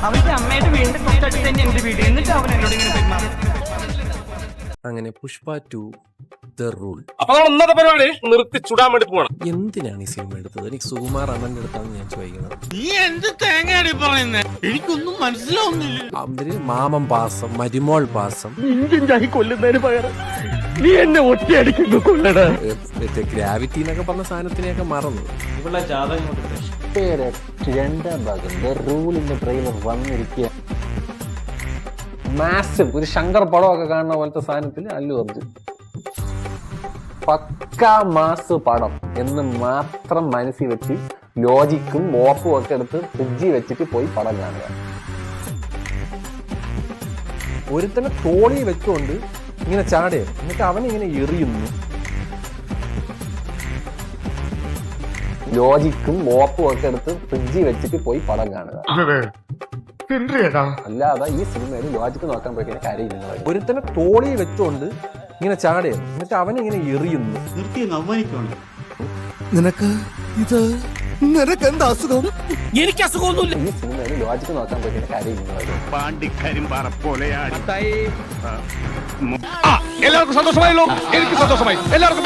അവന്റെ അമ്മയുടെ വീടിന്റെ തൊട്ടടുത്ത് തന്നെ എന്റെ വീട്. എന്നിട്ട് അവൻ എന്നോട് ഇങ്ങനെ പെരുമാറി. അങ്ങനെ പുഷ്പ 2 ദ റൂൾ. അപ്പൊ ഒന്നത്തെ പരിപാടി നിർത്തി ചുടാൻ വേണ്ടി പോകണം. എന്തിനാണ് ഈ സിനിമ എടുത്തത്? എനിക്ക് സുകുമാർ അണ്ണന്റെ അടുത്താണ് ഞാൻ ചോദിക്കുന്നത്. നീ എന്ത് തേങ്ങയാണ് പറയുന്നേ? എനിക്കൊന്നും മനസ്സിലാവുന്നില്ല. അതിന് മാമൻ പാസം, മരുമോൾ പാസം, കൊല്ലുന്നതിന് പകരം നീ എന്നെ ഒറ്റയടിക്കുന്നു കൊല്ലടാ. ഗ്രാവിറ്റി എന്നൊക്കെ പറഞ്ഞ സാധനത്തിനെയൊക്കെ മറന്നു. ഇവിടെ ജാതകം രണ്ടാം ഭാഗം ദ റൂളിന്റെ ട്രെയിലർ വന്നിരിക്കുക. മാസിവ് ഒരു ശങ്കർ പടമൊക്കെ കാണുന്ന പോലത്തെ സാധനത്തിൽ അല്ലു അർജുൻ പക്കാ മാസ് പടം എന്ന് മാത്രം മനസ്സിൽ വെച്ച് ലോജിക്കും മോപ്പും ഒക്കെ എടുത്ത് ഫ്രിഡ്ജിൽ വെച്ചിട്ട് പോയി പടം കാണുക. ഒരുത്തന്നെ തോളി വെച്ചുകൊണ്ട് ഇങ്ങനെ ചാടുക, എന്നിട്ട് അവനിങ്ങനെ എറിയുന്നു. ലോജിക്കും മോപ്പും ഒക്കെ എടുത്ത് ഫ്രിഡ്ജിൽ വെച്ചിട്ട് പോയി പടം കാണുക. അല്ലാതെ ഈ സിനിമയിൽ ലോജിക്ക് നോക്കാൻ പോയി കാര്യമില്ല. ഒരുത്തന്നെ തോളി വെച്ചുകൊണ്ട് ഇങ്ങനെ ചാടുക, എന്നിട്ട് അവനിങ്ങനെ എറിയുന്നു. നിനക്ക് ഇത് നിനക്കെന്താ അസുഖം? എനിക്ക് അസുഖമൊന്നുമില്ല. ഈ സിനിമയിൽ ലോജിക്ക് നോക്കാൻ പോയി കാര്യമില്ല. പാണ്ടിക്കരിമ്പാറ പോലെയാണ്. എല്ലാവർക്കും സന്തോഷമായല്ലോ. എനിക്ക് സന്തോഷമായി. എല്ലാവർക്കും